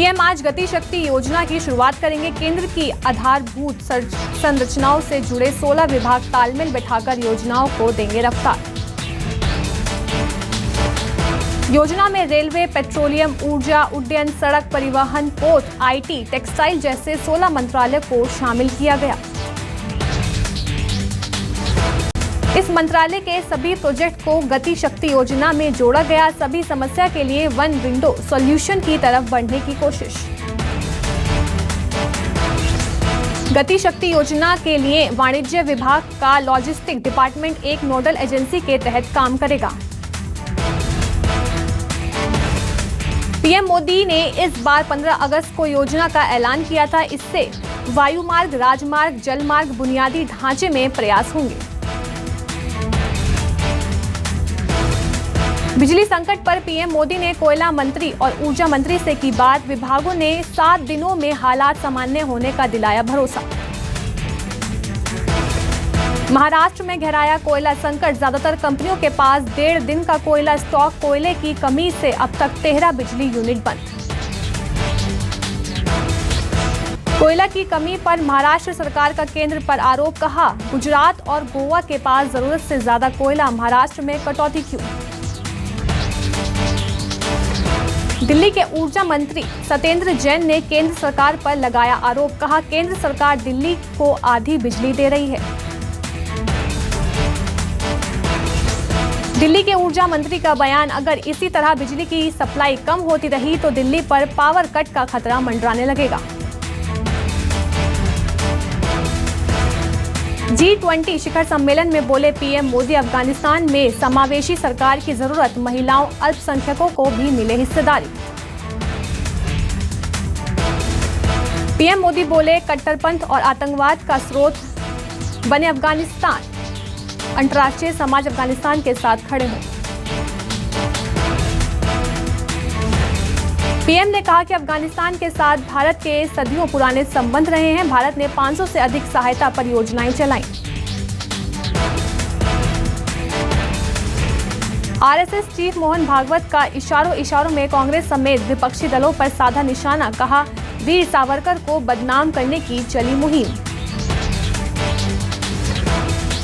PM आज गति शक्ति योजना की शुरुआत करेंगे। केंद्र की आधारभूत संरचनाओं से जुड़े 16 विभाग तालमेल बैठाकर योजनाओं को देंगे रफ्तार। योजना में रेलवे, पेट्रोलियम, ऊर्जा, उड्डयन, सड़क परिवहन, पोर्ट, आईटी, टेक्सटाइल जैसे 16 मंत्रालय को शामिल किया गया। इस मंत्रालय के सभी प्रोजेक्ट को गति शक्ति योजना में जोड़ा गया। सभी समस्या के लिए वन विंडो सॉल्यूशन की तरफ बढ़ने की कोशिश। गति शक्ति योजना के लिए वाणिज्य विभाग का लॉजिस्टिक डिपार्टमेंट एक नोडल एजेंसी के तहत काम करेगा। पीएम मोदी ने इस बार 15 अगस्त को योजना का ऐलान किया था। इससे वायुमार्ग, राजमार्ग, जलमार्ग, बुनियादी ढांचे में प्रयास होंगे। बिजली संकट पर पीएम मोदी ने कोयला मंत्री और ऊर्जा मंत्री से की बात। विभागों ने 7 दिनों में हालात सामान्य होने का दिलाया भरोसा। महाराष्ट्र में गहराया कोयला संकट। ज्यादातर कंपनियों के पास 1.5 दिन का कोयला स्टॉक। कोयले की कमी से अब तक 13 बिजली यूनिट बंद। कोयला की कमी पर महाराष्ट्र सरकार का केंद्र पर आरोप। कहा, गुजरात और गोवा के पास जरूरत से ज्यादा कोयला, महाराष्ट्र में कटौती क्यों? दिल्ली के ऊर्जा मंत्री सत्येंद्र जैन ने केंद्र सरकार पर लगाया आरोप। कहा, केंद्र सरकार दिल्ली को आधी बिजली दे रही है। दिल्ली के ऊर्जा मंत्री का बयान, अगर इसी तरह बिजली की सप्लाई कम होती रही तो दिल्ली पर पावर कट का खतरा मंडराने लगेगा। G20 शिखर सम्मेलन में बोले पीएम मोदी, अफगानिस्तान में समावेशी सरकार की जरूरत, महिलाओं, अल्पसंख्यकों को भी मिले हिस्सेदारी। पीएम मोदी बोले, कट्टरपंथ और आतंकवाद का स्रोत बने अफगानिस्तान, अंतर्राष्ट्रीय समाज अफगानिस्तान के साथ खड़े हों। पीएम ने कहा कि अफगानिस्तान के साथ भारत के सदियों पुराने संबंध रहे हैं। भारत ने 500 से अधिक सहायता परियोजनाएं चलाईं। आरएसएस चीफ मोहन भागवत का इशारों में कांग्रेस समेत विपक्षी दलों पर साधा निशाना। कहा, वीर सावरकर को बदनाम करने की चली मुहिम।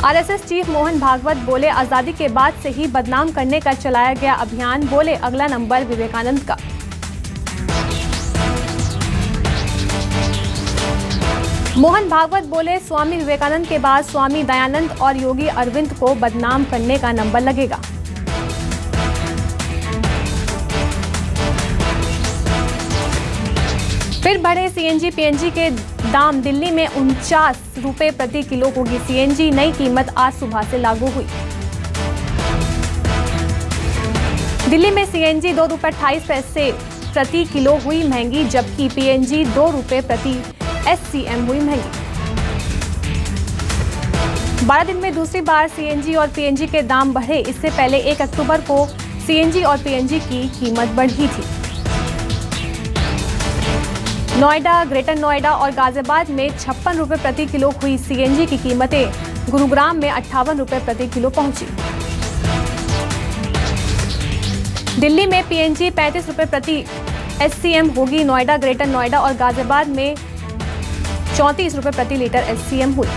आरएसएस चीफ मोहन भागवत बोले, आजादी के बाद से ही बदनाम करने का चलाया गया अभियान। बोले, अगला नंबर विवेकानंद का। मोहन भागवत बोले, स्वामी विवेकानंद के बाद स्वामी दयानंद और योगी अरविंद को बदनाम करने का नंबर लगेगा। फिर बढ़े सीएनजी पीएनजी के दाम। दिल्ली में 49 रुपए प्रति किलो होगी सीएनजी। नई कीमत आज सुबह से लागू हुई। दिल्ली में सीएनजी 2 रुपए 28 पैसे प्रति किलो हुई महंगी, जबकि पीएनजी 2 रुपए प्रति एससीएम हुई महंगी। 12 दिन में दूसरी बार सीएनजी और पीएनजी के दाम बढ़े। इससे पहले 1 अक्टूबर को सीएनजी और पीएनजी की कीमत बढ़ी थी। नोएडा, ग्रेटर नोएडा और गाजियाबाद में 56 रुपए प्रति किलो हुई सीएनजी की कीमतें। गुरुग्राम में 58 रुपए प्रति किलो पहुंची। दिल्ली में पीएनजी 35 रुपए प्रति एससीएम होगी। नोएडा, ग्रेटर नोएडा और गाजियाबाद में 34 रुपए प्रति लीटर एससीएम हुई।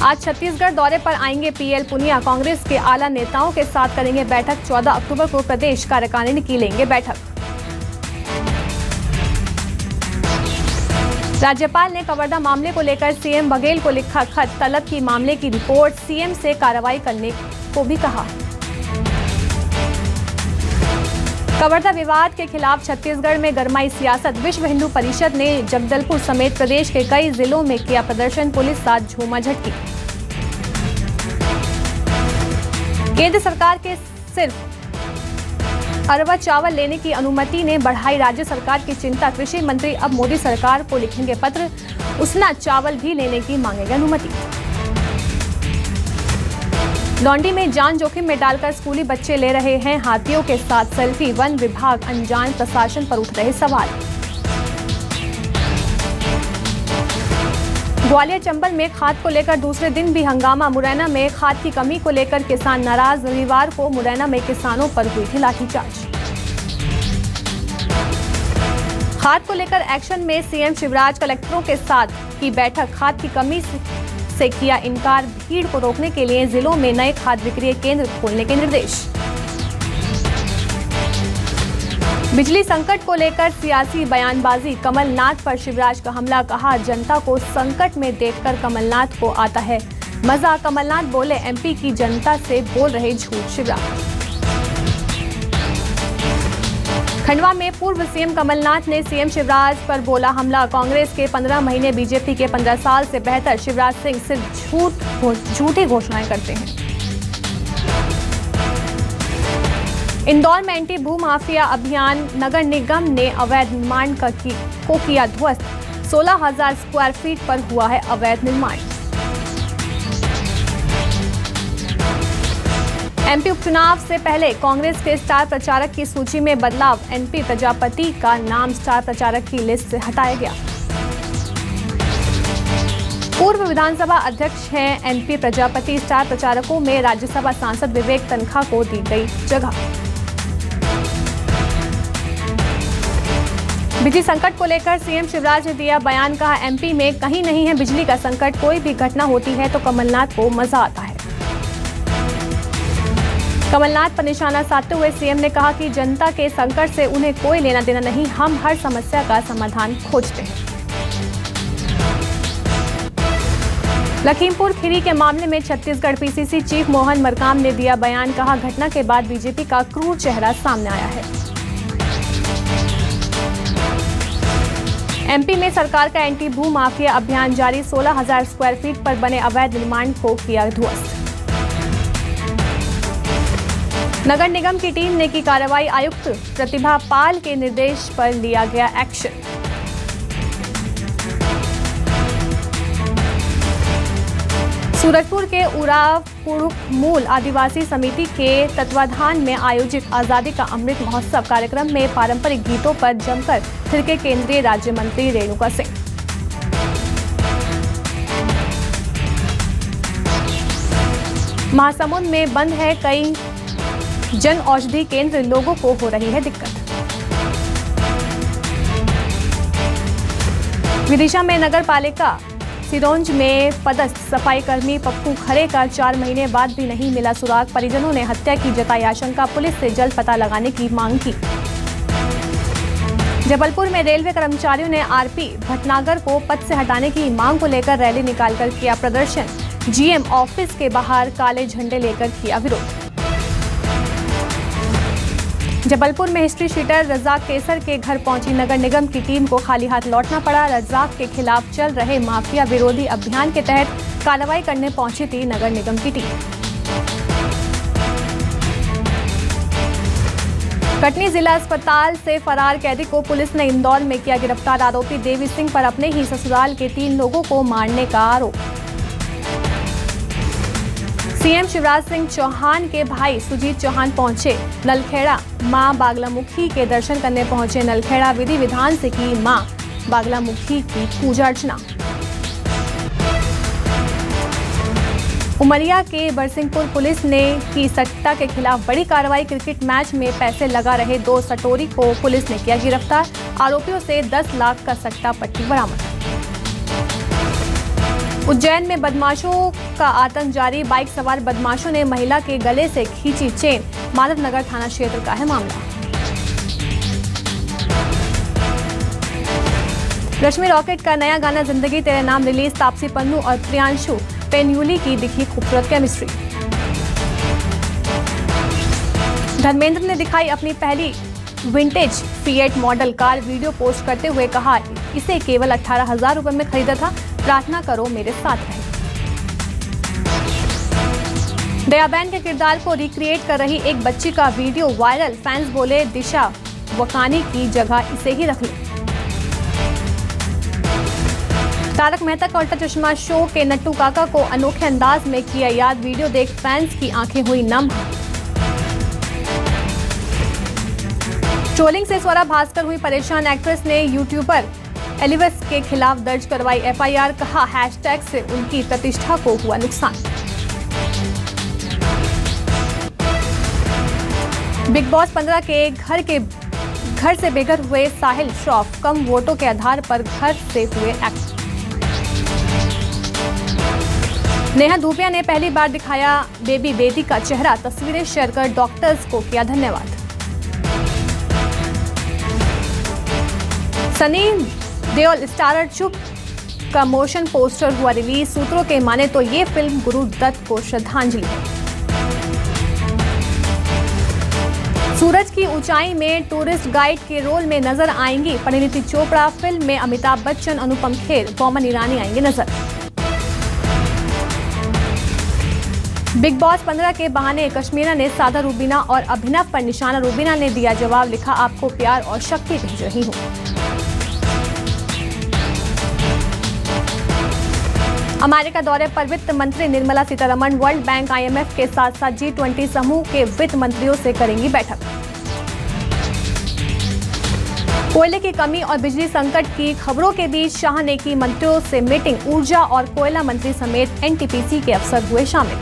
आज छत्तीसगढ़ दौरे पर आएंगे पीएल पुनिया। कांग्रेस के आला नेताओं के साथ करेंगे बैठक। 14 अक्टूबर को प्रदेश कार्यकारिणी की लेंगे बैठक। राज्यपाल ने कवर्धा मामले को लेकर सीएम बघेल को लिखा खत। तलब की मामले की रिपोर्ट, सीएम से कार्रवाई करने को भी कहा। कवर्धा विवाद के खिलाफ छत्तीसगढ़ में गरमाई सियासत। विश्व हिंदू परिषद ने जगदलपुर समेत प्रदेश के कई जिलों में किया प्रदर्शन। पुलिस साथ झूमा झटकी। केंद्र सरकार के सिर्फ अरवा चावल लेने की अनुमति ने बढ़ाई राज्य सरकार की चिंता। कृषि मंत्री अब मोदी सरकार को लिखेंगे पत्र। उसना चावल भी लेने की मांगेंगे अनुमति। लौंडी में जान जोखिम में डालकर स्कूली बच्चे ले रहे हैं हाथियों के साथ सेल्फी। वन विभाग, अनजान प्रशासन पर उठ रहे सवाल। ग्वालियर चंबल में खाद को लेकर दूसरे दिन भी हंगामा। मुरैना में खाद की कमी को लेकर किसान नाराज। रविवार को मुरैना में किसानों पर हुई थी लाठीचार्ज। खाद को लेकर एक्शन में सीएम शिवराज कलेक्टरों के साथ की बैठक। खाद की कमी से किया इनकार। भीड़ को रोकने के लिए जिलों में नए खाद विक्रय केंद्र खोलने के निर्देश। बिजली संकट को लेकर सियासी बयानबाजी। कमलनाथ पर शिवराज का हमला। कहा, जनता को संकट में देखकर कमलनाथ को आता है मजा। कमलनाथ बोले, एमपी की जनता से बोल रहे झूठ शिवराज। खंडवा में पूर्व सीएम कमलनाथ ने सीएम शिवराज पर बोला हमला। कांग्रेस के 15 महीने, बीजेपी के 15 साल से बेहतर। शिवराज सिंह सिर्फ झूठी घोषणाएं करते हैं। इंदौर में एंटी भू माफिया अभियान। नगर निगम ने अवैध निर्माण को किया ध्वस्त। 16,000 स्क्वायर फीट पर हुआ है अवैध निर्माण। एमपी उपचुनाव से पहले कांग्रेस के स्टार प्रचारक की सूची में बदलाव। एनपी प्रजापति का नाम स्टार प्रचारक की लिस्ट से हटाया गया। पूर्व विधानसभा अध्यक्ष हैं एनपी प्रजापति। स्टार प्रचारकों में राज्यसभा सांसद विवेक तन्खा को दी गई जगह। बिजली संकट को लेकर सीएम शिवराज ने दिया बयान। कहा, एमपी में कहीं नहीं है बिजली का संकट। कोई भी घटना होती है तो कमलनाथ को मजा आता है। कमलनाथ पर निशाना साधते हुए सीएम ने कहा कि जनता के संकट से उन्हें कोई लेना देना नहीं। हम हर समस्या का समाधान खोजते हैं। लखीमपुर खीरी के मामले में छत्तीसगढ़ पीसीसी चीफ मोहन मरकाम ने दिया बयान। कहा, घटना के बाद बीजेपी का क्रूर चेहरा सामने आया है। एमपी में सरकार का एंटी भू माफिया अभियान जारी। 16,000 स्क्वायर फीट पर बने अवैध निर्माण को किया ध्वस्त। नगर निगम की टीम ने की कार्रवाई। आयुक्त प्रतिभा पाल के निर्देश पर लिया गया एक्शन। सूरजपुर के उराव पुरुष मूल आदिवासी समिति के तत्वाधान में आयोजित आजादी का अमृत महोत्सव कार्यक्रम में पारंपरिक गीतों पर जमकर थिरके केंद्रीय राज्य मंत्री रेणुका सिंह। महासमुंद में बंद है कई जन औषधि केंद्र। लोगों को हो रही है दिक्कत। विदिशा में नगर पालिका सिरोंज में पदस्थ सफाई कर्मी पप्पू खरे का 4 महीने बाद भी नहीं मिला सुराग। परिजनों ने हत्या की जताई आशंका। पुलिस से जल्द पता लगाने की मांग की। जबलपुर में रेलवे कर्मचारियों ने आरपी भटनागर को पद से हटाने की मांग को लेकर रैली निकालकर किया प्रदर्शन। जीएम ऑफिस के बाहर काले झंडे लेकर किया विरोध। जबलपुर में हिस्ट्री शीटर रज्जाक केसर के घर पहुंची नगर निगम की टीम को खाली हाथ लौटना पड़ा। रज्जाक के खिलाफ चल रहे माफिया विरोधी अभियान के तहत कार्रवाई करने पहुंची थी नगर निगम की टीम। कटनी जिला अस्पताल से फरार कैदी को पुलिस ने इंदौर में किया गिरफ्तार। आरोपी देवी सिंह पर अपने ही ससुराल के 3 लोगों को मारने का आरोप। सीएम शिवराज सिंह चौहान के भाई सुजीत चौहान पहुंचे नलखेड़ा। मां बागलामुखी के दर्शन करने पहुंचे नलखेड़ा। विधि विधान से की मां बागलामुखी की पूजा अर्चना। उमरिया के बरसिंहपुर पुलिस ने की सट्टा के खिलाफ बड़ी कार्रवाई। क्रिकेट मैच में पैसे लगा रहे 2 सटोरी को पुलिस ने किया गिरफ्तार। आरोपियों से 10 लाख का सट्टा पट्टी बरामद। उज्जैन में बदमाशों का आतंक जारी। बाइक सवार बदमाशों ने महिला के गले से खींची चेन। माधवनगर थाना क्षेत्र का है मामला। रश्मि रॉकेट का नया गाना जिंदगी तेरे नाम रिलीज। तापसी पन्नू और प्रियांशु पेन्यूली की दिखी खूबसूरत केमिस्ट्री। धर्मेंद्र ने दिखाई अपनी पहली vintage fiat model car. Video post करते हुए कहा, इसे केवल 18,000 रुपए में खरीदा था। प्रार्थना करो मेरे साथ रहे। दयाबेन के किरदार को रिक्रिएट कर रही एक बच्ची का वीडियो वायरल। फैंस बोले, दिशा वकानी की जगह इसे ही रख ले। तारक मेहता का उल्टा चश्मा शो के नट्टू काका को अनोखे अंदाज में किया याद। वीडियो देख फैंस की आंखें हुई नम। ट्रोलिंग से स्वरा भास्कर हुई परेशान। एक्ट्रेस ने यूट्यूबर एलिवस के खिलाफ दर्ज करवाई एफआईआर। कहा, हैशटैग से उनकी प्रतिष्ठा को हुआ नुकसान। बिग बॉस 15 के घर से बेघर हुए साहिल श्रॉफ, कम वोटों के आधार पर घर से हुए एक्ट। नेहा धूपिया ने पहली बार दिखाया बेबी बेटी का चेहरा, तस्वीरें शेयर कर डॉक्टर्स को किया धन्यवाद। सनी देओल स्टारर चुप का मोशन पोस्टर हुआ रिलीज। सूत्रों के माने तो ये फिल्म गुरु दत्त को श्रद्धांजलि है। सूरज की ऊंचाई में टूरिस्ट गाइड के रोल में नजर आएंगी परिणीति चोपड़ा। फिल्म में अमिताभ बच्चन, अनुपम खेर, बोमन ईरानी आएंगे नजर। बिग बॉस 15 के बहाने कश्मीरा ने साधा रूबीना और अभिनव पर निशाना। रूबीना ने दिया जवाब, लिखा आपको प्यार और शक्ति भेज रही हूं। अमेरिका दौरे पर वित्त मंत्री Nirmala Sitharaman world bank, IMF के साथ साथ G20 समूह के वित्त मंत्रियों से करेंगी बैठक। कोयले की कमी और बिजली संकट की खबरों के बीच शाह ने की मंत्रियों से मीटिंग। ऊर्जा और कोयला मंत्री समेत NTPC के अफसर हुए शामिल।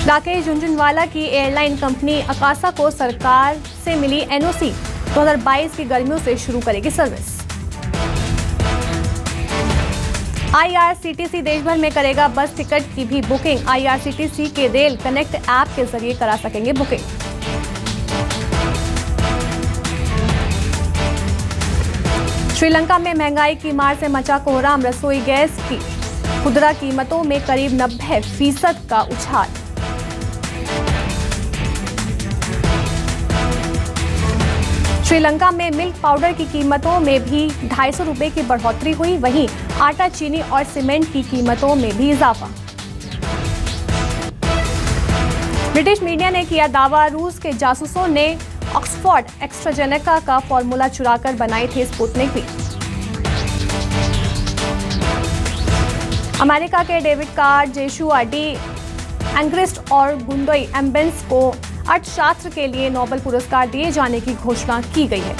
राकेश झुनझुनवाला की एयरलाइन कंपनी अकासा को सरकार से मिली NOC, 2022 की गर्मियों से शुरू करेगी सर्विस। IRCTC देश भर में करेगा बस टिकट की भी बुकिंग। IRCTC के रेल कनेक्ट ऐप के जरिए करा सकेंगे बुकिंग। श्रीलंका में महंगाई की मार से मचा कोहराम। रसोई गैस की खुदरा कीमतों में करीब 90% का उछाल। श्रीलंका में मिल्क पाउडर की कीमतों में भी 250 रुपए की बढ़ोतरी हुई। वहीं आटा, चीनी और सीमेंट की कीमतों में भी इजाफा। ब्रिटिश मीडिया ने किया दावा, रूस के जासूसों ने ऑक्सफोर्ड एस्ट्राजेनेका का फॉर्मूला चुराकर बनाई थी स्पुतनिक भी। अमेरिका के डेविड कार्ड, जेशुआ डी एंग्रिस्ट और गुंडोई एम्बेंस को अर्थशास्त्र के लिए नोबेल पुरस्कार दिए जाने की घोषणा की गई है।